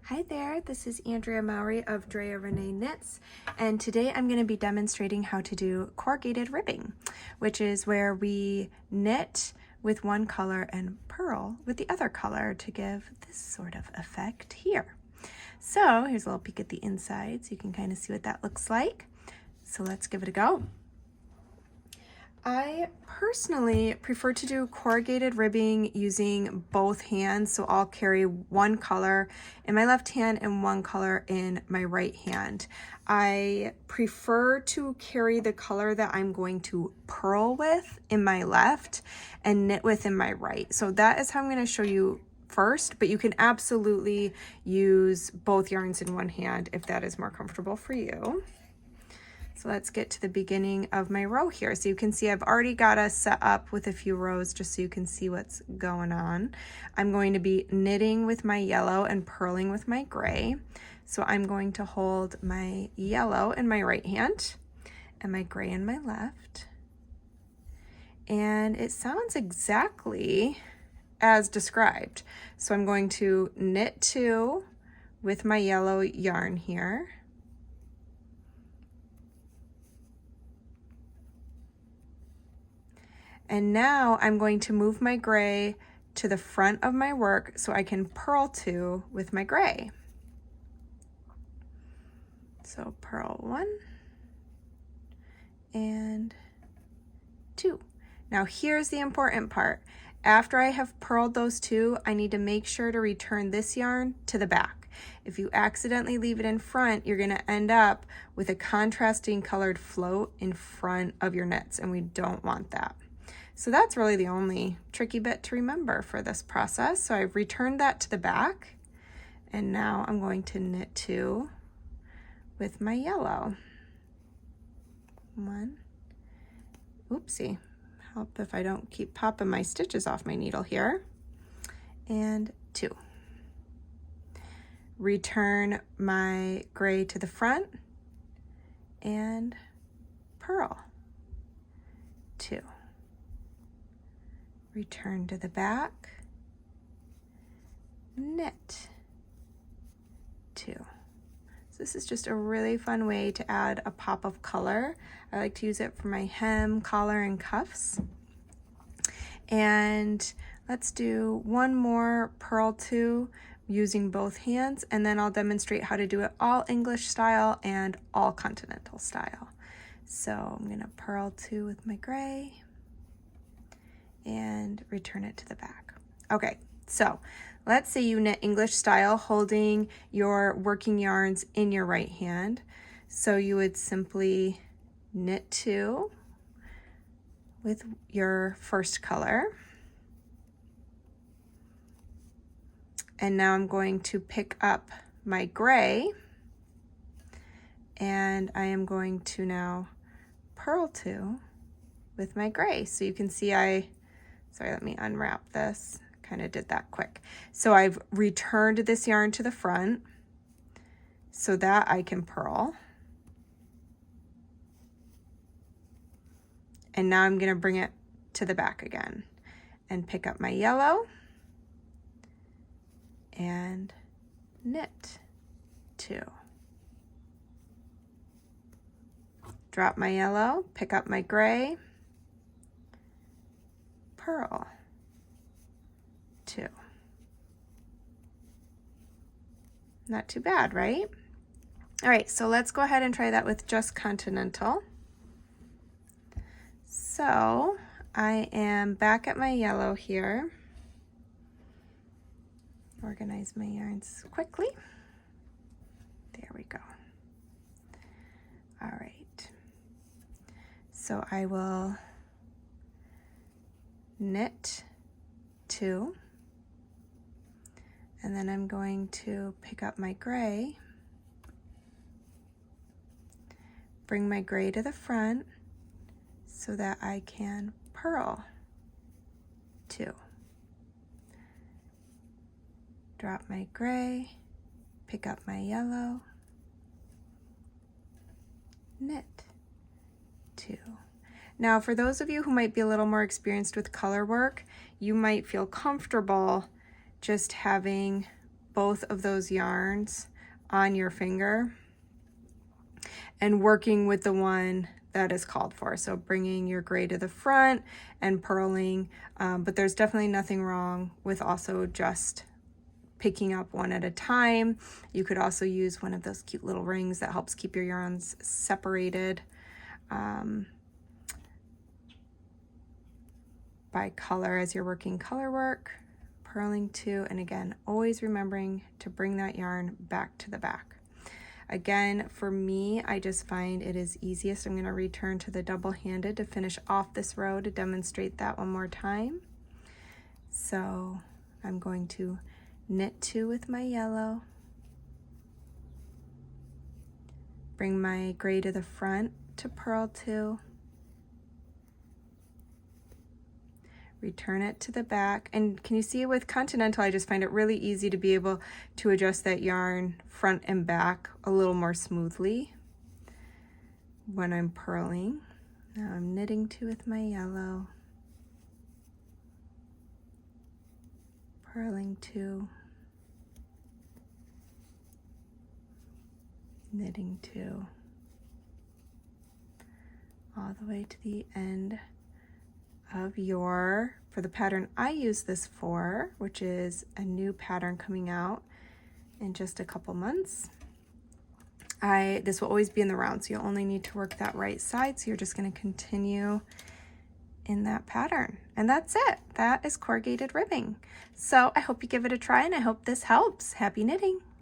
Hi there, this is Andrea Mowry of Drea Renee Knits, and today I'm going to be demonstrating how to do corrugated ribbing, which is where we knit with one color and purl with the other color to give this sort of effect here. So here's a little peek at the inside so you can kind of see what that looks like. So let's give it a go. I personally prefer to do corrugated ribbing using both hands, so I'll carry one color in my left hand and one color in my right hand. I prefer to carry the color that I'm going to purl with in my left and knit with in my right. So that is how I'm going to show you first, but you can absolutely use both yarns in one hand if that is more comfortable for you. So let's get to the beginning of my row here. So you can see I've already got us set up with a few rows just so you can see what's going on. I'm going to be knitting with my yellow and purling with my gray. So I'm going to hold my yellow in my right hand and my gray in my left. And it sounds exactly as described. So I'm going to knit two with my yellow yarn here. And now I'm going to move my gray to the front of my work so I can purl two with my gray. So purl one and two. Now here's the important part. After I have purled those two, I need to make sure to return this yarn to the back. If you accidentally leave it in front, you're going to end up with a contrasting colored float in front of your knits, and we don't want that. So that's really the only tricky bit to remember for this process. So I've returned that to the back, and now I'm going to knit two with my yellow. One, oopsie, help if I don't keep popping my stitches off my needle here, and two. Return my gray to the front and purl, two. Return to the back, knit, two. So this is just a really fun way to add a pop of color. I like to use it for my hem, collar, and cuffs. And let's do one more purl two using both hands, and then I'll demonstrate how to do it all English style and all Continental style. So I'm gonna purl two with my gray and return it to the back. Okay, so let's say you knit English style holding your working yarns in your right hand. So you would simply knit two with your first color. And now I'm going to pick up my gray, and I am going to now purl two with my gray. So you can see sorry, let me unwrap this. Kind of did that quick. So I've returned this yarn to the front so that I can purl. And now I'm going to bring it to the back again and pick up my yellow and knit two. Drop my yellow, pick up my gray, purl, two. Not too bad, right? All right, so let's go ahead and try that with just Continental. So I am back at my yellow here. Organize my yarns quickly. There we go. All right. So I will knit two, and then I'm going to pick up my gray, bring my gray to the front so that I can purl two. Drop my gray, pick up my yellow, knit two. Now, for those of you who might be a little more experienced with color work, you might feel comfortable just having both of those yarns on your finger and working with the one that is called for. So bringing your gray to the front and purling, but there's definitely nothing wrong with also just picking up one at a time. You could also use one of those cute little rings that helps keep your yarns separated by color as you're working color work, purling too, and again, always remembering to bring that yarn back to the back. Again, for me, I just find it is easiest. I'm going to return to the double-handed to finish off this row to demonstrate that one more time. So I'm going to knit 2 with my yellow, bring my gray to the front to purl 2, return it to the back. And can you see with Continental, I just find it really easy to be able to adjust that yarn front and back a little more smoothly when I'm purling. Now I'm knitting 2 with my yellow, purling 2, knitting 2, all the way to the end of for the pattern I use this for, which is a new pattern coming out in just a couple months. This will always be in the round, so you'll only need to work that right side, so you're just going to continue in that pattern. And that's it. That is corrugated ribbing. So I hope you give it a try, and I hope this helps. Happy knitting!